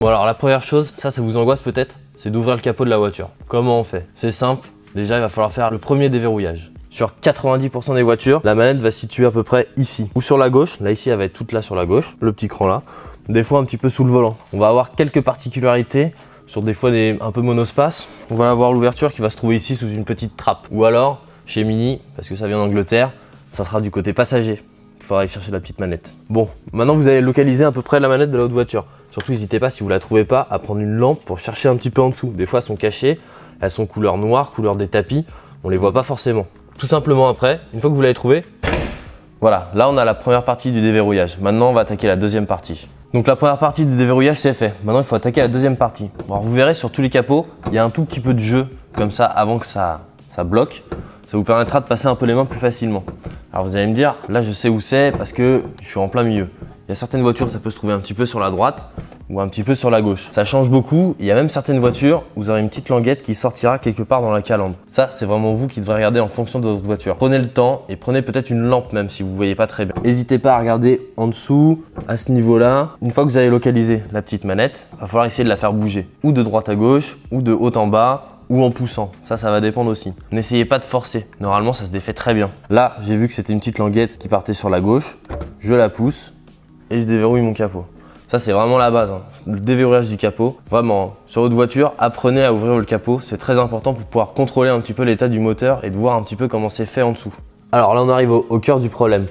Bon alors la première chose, ça vous angoisse peut-être, c'est d'ouvrir le capot de la voiture. Comment on fait? C'est simple, déjà il va falloir faire le premier déverrouillage. Sur 90% des voitures, la manette va se situer à peu près ici. Ou sur la gauche, là ici elle va être toute là sur la gauche, le petit cran là. Des fois un petit peu sous le volant. On va avoir quelques particularités, sur des fois un peu monospace. On va avoir l'ouverture qui va se trouver ici sous une petite trappe. Ou alors, chez Mini, parce que ça vient d'Angleterre, ça sera du côté passager. Il faudra aller chercher la petite manette. Bon, maintenant vous allez localiser à peu près la manette de la haute voiture. Surtout n'hésitez pas, si vous ne la trouvez pas, à prendre une lampe pour chercher un petit peu en dessous. Des fois elles sont cachées, elles sont couleur noire, couleur des tapis, on les voit pas forcément. Tout simplement après, une fois que vous l'avez trouvé, voilà, là on a la première partie du déverrouillage. Maintenant on va attaquer la deuxième partie. Donc la première partie du déverrouillage c'est fait. Maintenant il faut attaquer la deuxième partie. Bon, alors, vous verrez sur tous les capots, il y a un tout petit peu de jeu comme ça avant que ça bloque. Ça vous permettra de passer un peu les mains plus facilement. Alors vous allez me dire, là je sais où c'est parce que je suis en plein milieu. Il y a certaines voitures, ça peut se trouver un petit peu sur la droite ou un petit peu sur la gauche. Ça change beaucoup. Il y a même certaines voitures où vous aurez une petite languette qui sortira quelque part dans la calandre. Ça, c'est vraiment vous qui devrez regarder en fonction de votre voiture. Prenez le temps et prenez peut-être une lampe même si vous ne voyez pas très bien. N'hésitez pas à regarder en dessous, à ce niveau-là. Une fois que vous avez localisé la petite manette, il va falloir essayer de la faire bouger. Ou de droite à gauche, ou de haut en bas, ou en poussant. Ça va dépendre aussi. N'essayez pas de forcer. Normalement, ça se défait très bien. Là, j'ai vu que c'était une petite languette qui partait sur la gauche. Je la pousse et je déverrouille mon capot. Ça, c'est vraiment la base, hein. Le déverrouillage du capot. Vraiment, sur votre voiture, apprenez à ouvrir le capot. C'est très important pour pouvoir contrôler un petit peu l'état du moteur et de voir un petit peu comment c'est fait en dessous. Alors là, on arrive au cœur du problème.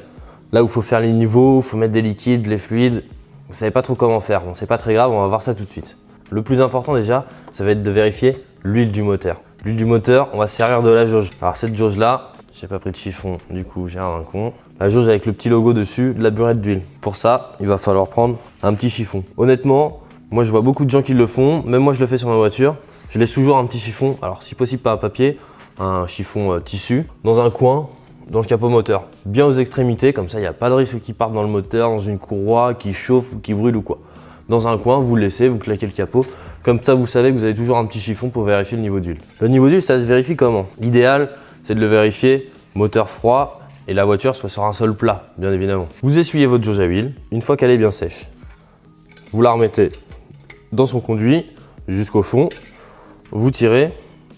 Là où il faut faire les niveaux, il faut mettre des liquides, les fluides. Vous savez pas trop comment faire. Bon, c'est pas très grave, on va voir ça tout de suite. Le plus important déjà, ça va être de vérifier l'huile du moteur. L'huile du moteur, on va se servir de la jauge. Alors cette jauge-là, j'ai pas pris de chiffon, du coup j'ai un con. La jauge avec le petit logo dessus, de la burette d'huile. Pour ça, il va falloir prendre un petit chiffon. Honnêtement, moi je vois beaucoup de gens qui le font, même moi je le fais sur ma voiture. Je laisse toujours un petit chiffon, alors si possible pas un papier, un chiffon tissu, dans un coin, dans le capot moteur. Bien aux extrémités, comme ça il n'y a pas de risque qu'il parte dans le moteur, dans une courroie, qui chauffe ou qui brûle ou quoi. Dans un coin, vous le laissez, vous claquez le capot. Comme ça, vous savez que vous avez toujours un petit chiffon pour vérifier le niveau d'huile. Le niveau d'huile, ça se vérifie comment? L'idéal, c'est de le vérifier moteur froid et la voiture soit sur un sol plat, bien évidemment. Vous essuyez votre jauge à huile. Une fois qu'elle est bien sèche, vous la remettez dans son conduit jusqu'au fond. Vous tirez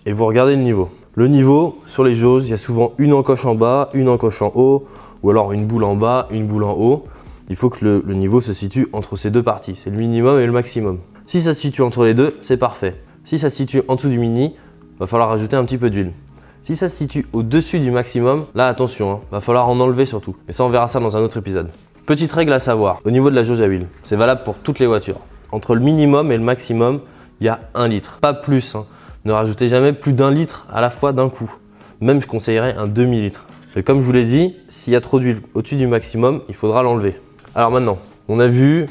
et vous regardez le niveau. Le niveau, sur les jauges, il y a souvent une encoche en bas, une encoche en haut, ou alors une boule en bas, une boule en haut. Il faut que le niveau se situe entre ces deux parties. C'est le minimum et le maximum. Si ça se situe entre les deux, c'est parfait. Si ça se situe en dessous du mini, il va falloir rajouter un petit peu d'huile. Si ça se situe au-dessus du maximum, là attention, va falloir en enlever surtout. Et ça, on verra ça dans un autre épisode. Petite règle à savoir, au niveau de la jauge à huile, c'est valable pour toutes les voitures. Entre le minimum et le maximum, il y a 1 litre, pas plus. Ne rajoutez jamais plus d'1 litre à la fois d'un coup. Même je conseillerais un demi-litre. Et comme je vous l'ai dit, s'il y a trop d'huile au-dessus du maximum, il faudra l'enlever. Alors maintenant, on a vu,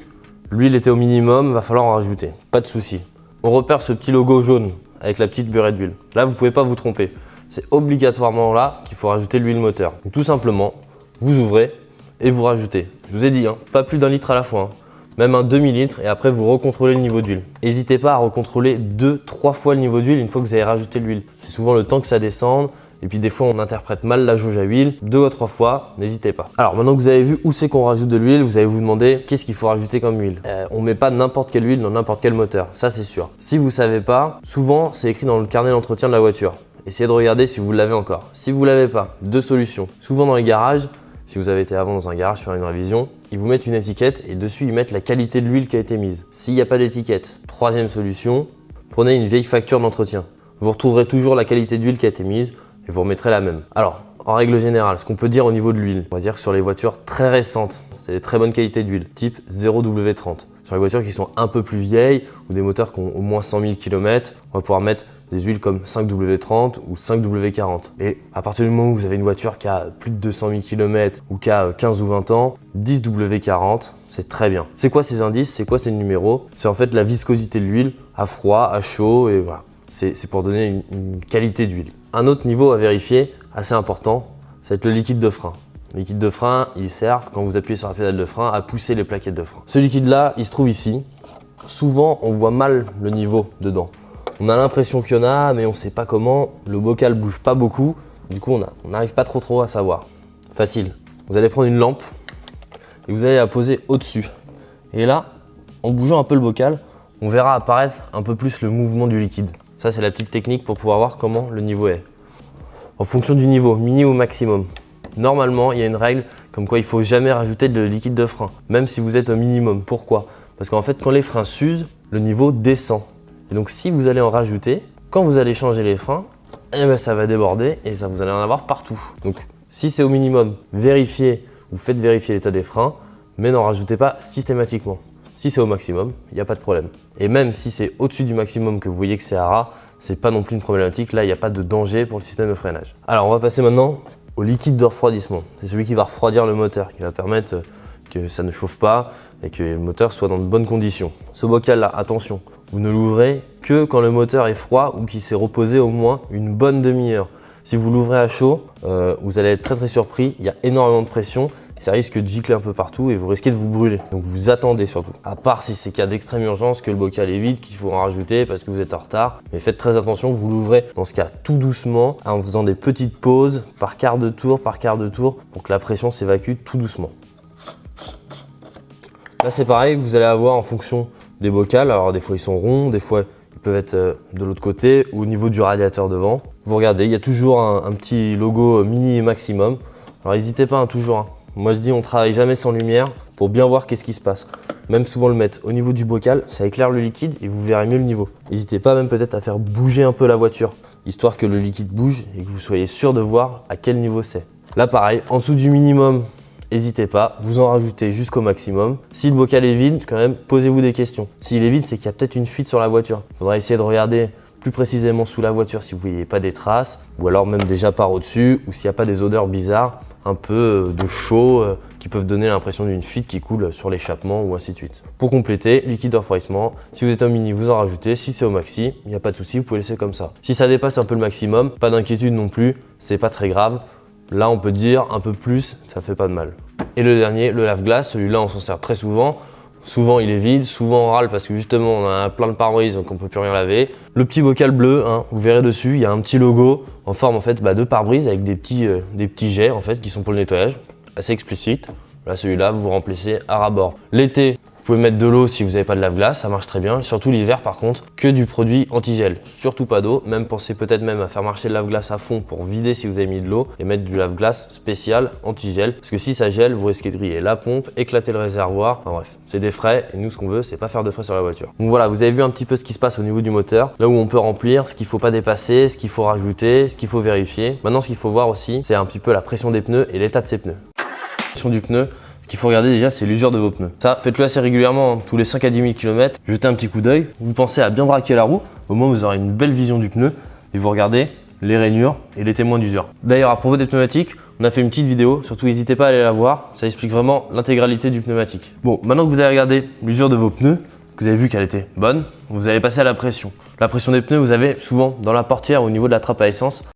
l'huile était au minimum, va falloir en rajouter. Pas de souci. On repère ce petit logo jaune avec la petite burette d'huile. Là, vous ne pouvez pas vous tromper. C'est obligatoirement là qu'il faut rajouter l'huile moteur. Donc, tout simplement, vous ouvrez et vous rajoutez. Je vous ai dit, pas plus d'1 litre à la fois. Même un demi-litre et après vous recontrôlez le niveau d'huile. N'hésitez pas à recontrôler 2-3 fois le niveau d'huile une fois que vous avez rajouté l'huile. C'est souvent le temps que ça descende. Et puis des fois on interprète mal la jauge à huile, 2 à 3 fois, n'hésitez pas. Alors maintenant que vous avez vu où c'est qu'on rajoute de l'huile, vous allez vous demander qu'est-ce qu'il faut rajouter comme huile. On met pas n'importe quelle huile dans n'importe quel moteur, ça c'est sûr. Si vous savez pas, souvent c'est écrit dans le carnet d'entretien de la voiture. Essayez de regarder si vous l'avez encore. Si vous l'avez pas, 2 solutions. Souvent dans les garages, si vous avez été avant dans un garage faire une révision, ils vous mettent une étiquette et dessus ils mettent la qualité de l'huile qui a été mise. S'il n'y a pas d'étiquette, 3e solution, prenez une vieille facture d'entretien. Vous retrouverez toujours la qualité d'huile qui a été mise et vous remettrez la même. Alors, en règle générale, ce qu'on peut dire au niveau de l'huile, on va dire que sur les voitures très récentes, c'est des très bonnes qualités d'huile, type 0W30. Sur les voitures qui sont un peu plus vieilles ou des moteurs qui ont au moins 100 000 km, on va pouvoir mettre des huiles comme 5W30 ou 5W40. Et à partir du moment où vous avez une voiture qui a plus de 200 000 km ou qui a 15 ou 20 ans, 10W40, c'est très bien. C'est quoi ces indices? C'est quoi ces numéros? C'est en fait la viscosité de l'huile à froid, à chaud et voilà. C'est pour donner une qualité d'huile. Un autre niveau à vérifier, assez important, ça va être le liquide de frein. Le liquide de frein, il sert, quand vous appuyez sur la pédale de frein, à pousser les plaquettes de frein. Ce liquide-là, il se trouve ici. Souvent, on voit mal le niveau dedans. On a l'impression qu'il y en a, mais on ne sait pas comment. Le bocal bouge pas beaucoup. Du coup, on n'arrive pas trop à savoir. Facile. Vous allez prendre une lampe et vous allez la poser au-dessus. Et là, en bougeant un peu le bocal, on verra apparaître un peu plus le mouvement du liquide. Ça, c'est la petite technique pour pouvoir voir comment le niveau est. En fonction du niveau, mini ou maximum. Normalement, il y a une règle comme quoi il ne faut jamais rajouter de liquide de frein, même si vous êtes au minimum. Pourquoi? Parce qu'en fait, quand les freins s'usent, le niveau descend. Et donc, si vous allez en rajouter, quand vous allez changer les freins, eh ben, ça va déborder et ça vous allez en avoir partout. Donc, si c'est au minimum, vérifiez, vous faites vérifier l'état des freins, mais n'en rajoutez pas systématiquement. Si c'est au maximum, il n'y a pas de problème. Et même si c'est au-dessus du maximum que vous voyez que c'est à ras, c'est pas non plus une problématique. Là, il n'y a pas de danger pour le système de freinage. Alors, on va passer maintenant au liquide de refroidissement. C'est celui qui va refroidir le moteur, qui va permettre que ça ne chauffe pas et que le moteur soit dans de bonnes conditions. Ce bocal-là, attention, vous ne l'ouvrez que quand le moteur est froid ou qu'il s'est reposé au moins une bonne demi-heure. Si vous l'ouvrez à chaud, vous allez être très surpris. Il y a énormément de pression. Ça risque de gicler un peu partout et vous risquez de vous brûler. Donc vous attendez surtout. À part si c'est cas d'extrême urgence, que le bocal est vide, qu'il faut en rajouter parce que vous êtes en retard. Mais faites très attention, vous l'ouvrez dans ce cas tout doucement en faisant des petites pauses par quart de tour pour que la pression s'évacue tout doucement. Là c'est pareil, vous allez avoir en fonction des bocals. Alors des fois ils sont ronds, des fois ils peuvent être de l'autre côté ou au niveau du radiateur devant. Vous regardez, il y a toujours un petit logo mini et maximum. Alors n'hésitez pas toujours. Moi je dis on travaille jamais sans lumière pour bien voir qu'est-ce qui se passe. Même souvent le mettre au niveau du bocal, ça éclaire le liquide et vous verrez mieux le niveau. N'hésitez pas même peut-être à faire bouger un peu la voiture, histoire que le liquide bouge et que vous soyez sûr de voir à quel niveau c'est. Là pareil, en dessous du minimum, n'hésitez pas, vous en rajoutez jusqu'au maximum. Si le bocal est vide, quand même, posez-vous des questions. S'il est vide, c'est qu'il y a peut-être une fuite sur la voiture. Il faudra essayer de regarder plus précisément sous la voiture si vous ne voyez pas des traces, ou alors même déjà par au-dessus, ou s'il n'y a pas des odeurs bizarres, un peu de chaud, qui peuvent donner l'impression d'une fuite qui coule sur l'échappement ou ainsi de suite. Pour compléter, liquide de refroidissement, si vous êtes au mini, vous en rajoutez. Si c'est au maxi, il n'y a pas de souci, vous pouvez laisser comme ça. Si ça dépasse un peu le maximum, pas d'inquiétude non plus, c'est pas très grave. Là, on peut dire un peu plus, ça fait pas de mal. Et le dernier, le lave-glace, celui-là, on s'en sert très souvent. Souvent, il est vide, souvent on râle parce que justement, on a plein de pare-brise, donc on peut plus rien laver. Le petit bocal bleu, vous verrez dessus, il y a un petit logo en forme en fait de pare-brise avec des petits jets en fait qui sont pour le nettoyage, assez explicite. Là, celui-là, vous remplissez à ras-bord. L'été, vous pouvez mettre de l'eau si vous n'avez pas de lave-glace, ça marche très bien. Surtout l'hiver par contre, que du produit anti-gel. Surtout pas d'eau, même pensez peut-être même à faire marcher le lave-glace à fond pour vider si vous avez mis de l'eau et mettre du lave-glace spécial anti-gel. Parce que si ça gèle, vous risquez de griller la pompe, éclater le réservoir. Enfin bref, c'est des frais et nous ce qu'on veut, c'est pas faire de frais sur la voiture. Donc voilà, vous avez vu un petit peu ce qui se passe au niveau du moteur. Là où on peut remplir, ce qu'il faut pas dépasser, ce qu'il faut rajouter, ce qu'il faut vérifier. Maintenant, ce qu'il faut voir aussi, c'est un petit peu la pression des pneus et l'état de ces pneus. La pression du pneu. Ce qu'il faut regarder déjà, c'est l'usure de vos pneus. Ça, faites-le assez régulièrement, tous les 5 à 10 000 km. Jetez un petit coup d'œil. Vous pensez à bien braquer la roue. Au moins, vous aurez une belle vision du pneu. Et vous regardez les rainures et les témoins d'usure. D'ailleurs, à propos des pneumatiques, on a fait une petite vidéo. Surtout, n'hésitez pas à aller la voir. Ça explique vraiment l'intégralité du pneumatique. Bon, maintenant que vous avez regardé l'usure de vos pneus, que vous avez vu qu'elle était bonne, vous allez passer à la pression. La pression des pneus, vous avez souvent dans la portière au niveau de la trappe à essence.